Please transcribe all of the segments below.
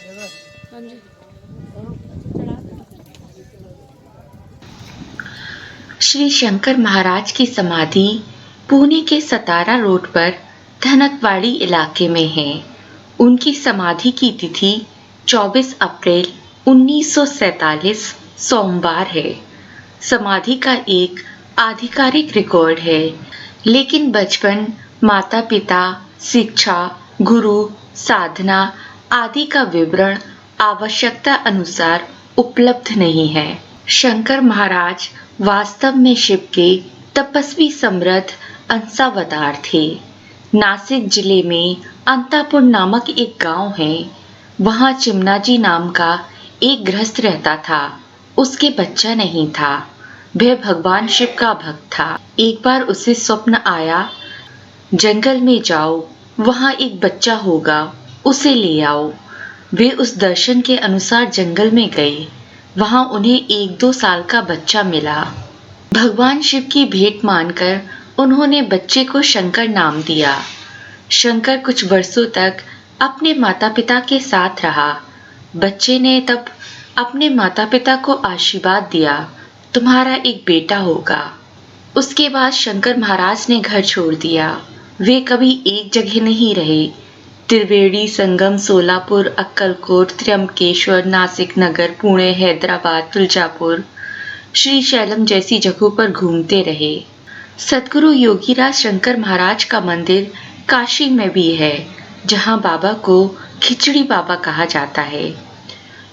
हाँ जी। श्री शंकर महाराज की समाधि पुणे के सतारा रोड पर धनकवाड़ी इलाके में है। उनकी समाधि की तिथि 24 अप्रैल 1947 सोमवार है। समाधि का एक आधिकारिक रिकॉर्ड है, लेकिन बचपन, माता पिता, शिक्षा, गुरु, साधना आदि का विवरण आवश्यकता अनुसार उपलब्ध नहीं है। शंकर महाराज वास्तव में शिव के तपस्वी समृद्ध अंशावतार थे। नासिक जिले में अंतापुर नामक एक गांव है। वहां चिमनाजी नाम का एक गृहस्थ रहता था। उसके बच्चा नहीं था। वह भगवान शिव का भक्त था। एक बार उसे स्वप्न आया, जंगल में जाओ, वहां एक बच्चा होगा, उसे ले आओ। वे उस दर्शन के अनुसार जंगल में गए। वहां उन्हें 1-2 साल का बच्चा मिला। भगवान शिव की भेंट मानकर उन्होंने बच्चे को शंकर नाम दिया। शंकर कुछ वर्षों तक अपने माता पिता के साथ रहा। बच्चे ने तब अपने माता पिता को आशीर्वाद दिया, तुम्हारा एक बेटा होगा। उसके बाद शंकर महाराज ने घर छोड़ दिया। वे कभी एक जगह नहीं रहे। त्रिवेणी संगम, सोलापुर, अक्कलकोट, त्र्यंबकेश्वर, नासिक नगर, पुणे, हैदराबाद, तुलजापुर, श्रीशैलम जैसी जगहों पर घूमते रहे। सद्गुरु योगीराज शंकर महाराज का मंदिर काशी में भी है, जहां बाबा को खिचड़ी बाबा कहा जाता है।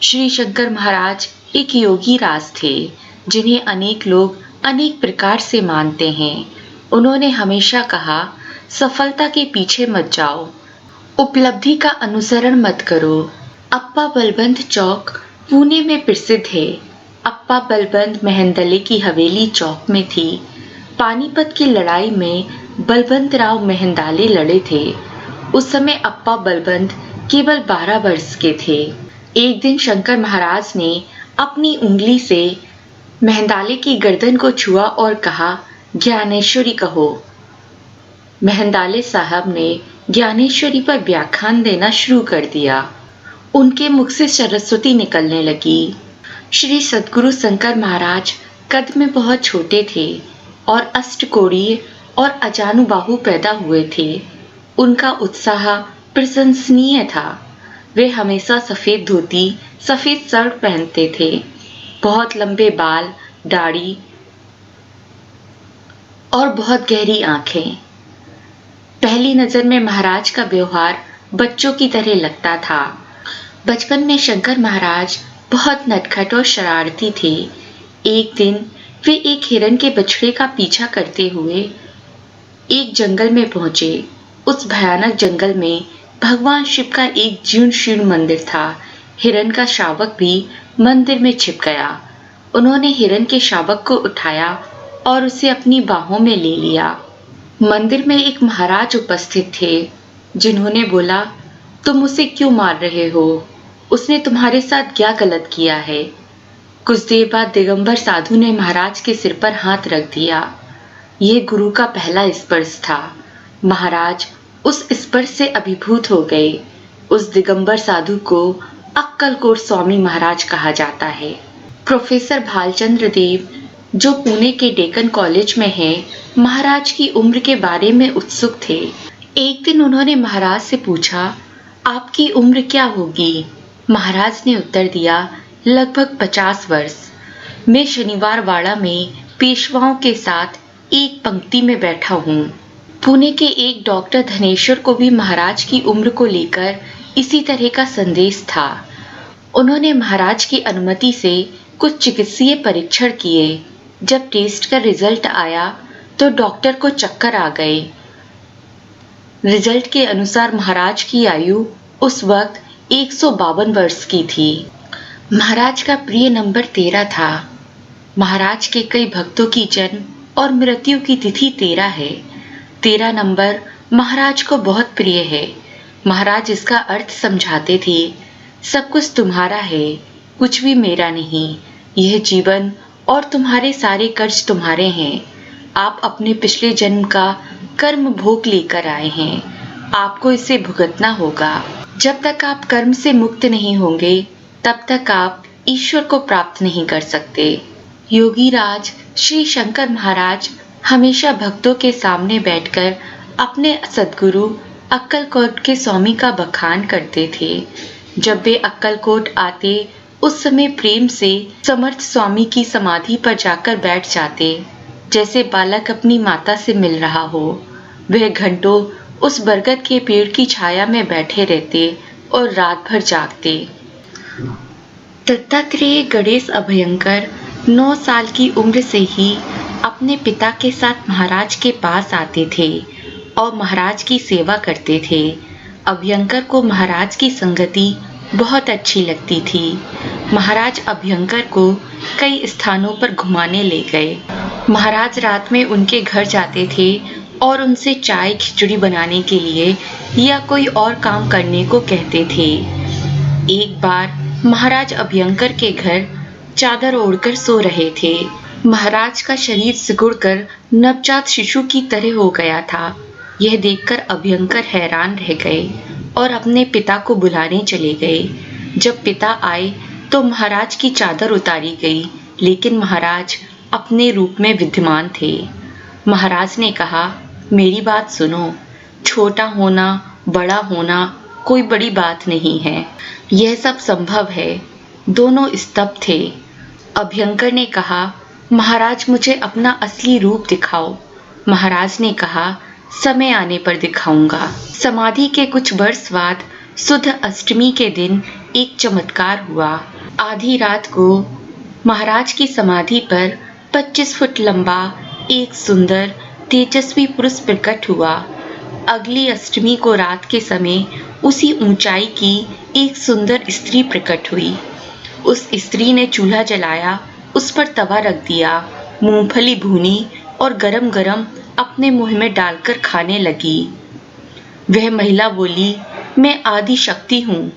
श्री शंकर महाराज एक योगी राज थे, जिन्हें अनेक लोग अनेक प्रकार से मानते हैं। उन्होंने हमेशा कहा, सफलता के पीछे मत जाओ, उपलब्धि का अनुसरण मत करो। अप्पा बलबंद चौक पुणे में प्रसिद्ध है। अप्पा बलबंद मेहंदले की हवेली चौक में थी। पानीपत की लड़ाई में बलवंत राव मेहंदाले लड़े थे। उस समय अप्पा बलबंद केवल 12 वर्ष के थे। एक दिन शंकर महाराज ने अपनी उंगली से मेहंदाले की गर्दन को छुआ और कहा, ज्ञानेश्वरी कहो। मेहंदाले साहब ने ज्ञानेश्वरी पर व्याख्यान देना शुरू कर दिया। उनके मुख से सरस्वती निकलने लगी। श्री सद्गुरु शंकर महाराज कद में बहुत छोटे थे और अष्टकोणीय और अजानुबाहु पैदा हुए थे। उनका उत्साह प्रशंसनीय था। वे हमेशा सफेद धोती, सफेद शर्ट पहनते थे। बहुत लंबे बाल, दाढ़ी और बहुत गहरी आंखें। पहली नजर में महाराज का व्यवहार बच्चों की तरह लगता था। बचपन में शंकर महाराज बहुत नटखट और शरारती थे। एक दिन वे एक हिरन के बछड़े का पीछा करते हुए एक जंगल में पहुंचे। उस भयानक जंगल में भगवान शिव का एक जीर्ण शीर्ण मंदिर था। हिरन का शावक भी मंदिर में छिप गया। उन्होंने हिरन के शावक को उठाया और उसे अपनी बाहों में ले लिया। मंदिर में एक महाराज उपस्थित थे, जिन्होंने बोला, तुम उसे क्यों मार रहे हो? उसने तुम्हारे साथ क्या गलत किया है? कुछ देर बाद दिगंबर साधु ने महाराज के सिर पर हाथ रख दिया। यह गुरु का पहला स्पर्श था। महाराज उस स्पर्श से अभिभूत हो गए। उस दिगंबर साधु को अक्कलकोट स्वामी महाराज कहा जाता है। प्रोफेसर भालचंद्र देव, जो पुणे के डेक्कन कॉलेज में है, महाराज की उम्र के बारे में उत्सुक थे। एक दिन उन्होंने महाराज से पूछा, आपकी उम्र क्या होगी? महाराज ने उत्तर दिया, लगभग 50 वर्ष। मैं शनिवार वाड़ा में पेशवाओं के साथ एक पंक्ति में बैठा हूँ। पुणे के एक डॉक्टर धनेश्वर को भी महाराज की उम्र को लेकर इसी तरह का संदेश था। उन्होंने महाराज की अनुमति से कुछ चिकित्सीय परीक्षण किए। जब टेस्ट का रिजल्ट आया तो डॉक्टर को चक्कर आ गए। रिजल्ट के अनुसार महाराज की आयु उस वक्त 152 वर्ष की थी। महाराज का प्रिय नंबर 13 था। महाराज के कई भक्तों की जन्म और मृत्यु की तिथि 13 है। 13 नंबर महाराज को बहुत प्रिय है। महाराज इसका अर्थ समझाते थे, सब कुछ तुम्हारा है, कुछ भी मेरा नहीं। यह जीवन और तुम्हारे सारे कर्ज तुम्हारे हैं। आप अपने पिछले जन्म का कर्म भोग लेकर आए हैं। आपको इसे भुगतना होगा। जब तक आप कर्म से मुक्त नहीं होंगे तब तक आप ईश्वर को प्राप्त नहीं कर सकते। योगीराज श्री शंकर महाराज हमेशा भक्तों के सामने बैठकर अपने सद्गुरु अक्कलकोट के स्वामी का बखान करते थे। जब वे अक्कलकोट आते उस समय प्रेम से समर्थ स्वामी की समाधि पर जाकर बैठ जाते, जैसे बालक अपनी माता से मिल रहा हो। वह घंटों उस बरगद के पेड़ की छाया में बैठे रहते और रात भर जागते। दत्तात्रेय गणेश अभयंकर 9 साल की उम्र से ही अपने पिता के साथ महाराज के पास आते थे और महाराज की सेवा करते थे। अभयंकर को महाराज की संगति बहुत अच्छी लगती थी। महाराज अभयंकर को कई स्थानों पर घुमाने ले गए। महाराज रात में उनके घर जाते थे और उनसे चाय खिचड़ी बनाने के लिए या कोई और काम करने को कहते थे। एक बार महाराज अभयंकर के घर चादर ओढ़कर सो रहे थे। महाराज का शरीर सिकुड़कर नवजात शिशु की तरह हो गया था। यह देखकर अभयंकर हैरान रह गए और अपने पिता को बुलाने चले गए। जब पिता आए तो महाराज की चादर उतारी गई, लेकिन महाराज अपने रूप में विद्यमान थे। महाराज ने कहा, मेरी बात सुनो, छोटा होना बड़ा होना कोई बड़ी बात नहीं है, यह सब संभव है। दोनों स्तब्ध थे। अभयंकर ने कहा, महाराज मुझे अपना असली रूप दिखाओ। महाराज ने कहा, समय आने पर दिखाऊंगा। समाधि के कुछ वर्ष बाद शुद्ध अष्टमी के दिन एक चमत्कार हुआ। आधी रात को महाराज की समाधि पर 25 फुट लंबा एक सुंदर तेजस्वी पुरुष प्रकट हुआ। अगली अष्टमी को रात के समय उसी ऊंचाई की एक सुंदर स्त्री प्रकट हुई। उस स्त्री ने चूल्हा जलाया, उस पर तवा रख दिया, मूंगफली भूनी और गरम गरम अपने मुंह में डालकर खाने लगी। वह महिला बोली, मैं आदि शक्ति हूँ,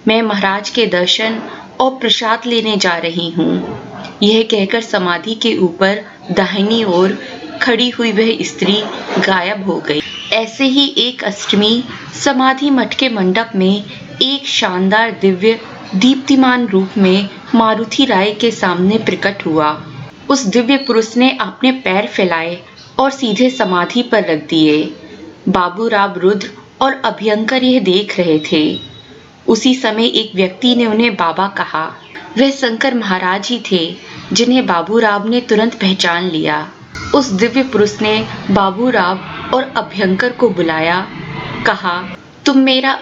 मैं महाराज के दर्शन और प्रसाद लेने जा रही हूँ। यह कहकर समाधि के ऊपर दाहिनी ओर खड़ी हुई वह स्त्री गायब हो गई। ऐसे ही एक अष्टमी समाधि मठ के मंडप में एक शानदार दिव्य दीप्तिमान रूप में मारुति राय के सामने प्रकट हुआ। उस दिव्य पुरुष ने अपने पैर फैलाए और सीधे समाधि पर रख दिए। बाबूराव रुद्र और अभयंकर यह देख रहे थे। उसी समय एक व्यक्ति ने उन्हें बाबा कहा। वह शंकर महाराज ही थे, जिन्हें बाबूराव ने तुरंत पहचान लिया। उस दिव्य पुरुष ने बाबूराव और अभयंकर को बुलाया, कहा, तुम मेरा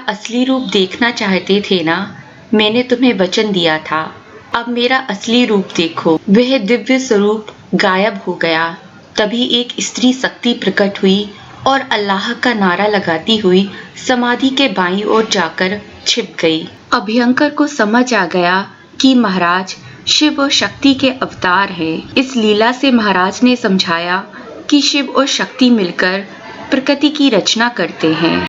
असली रूप देखना चाहते थे ना? मैंने तुम्हें वचन दिया था, अब मेरा असली रूप देखो। वह दिव्य स्वरूप गायब हो गया। तभी एक स्त्री शक्ति प्रकट हुई और अल्लाह का नारा लगाती हुई समाधि के बाईं ओर जाकर छिप गई। अभयंकर को समझ आ गया कि महाराज शिव और शक्ति के अवतार हैं। इस लीला से महाराज ने समझाया कि शिव और शक्ति मिलकर प्रकृति की रचना करते हैं।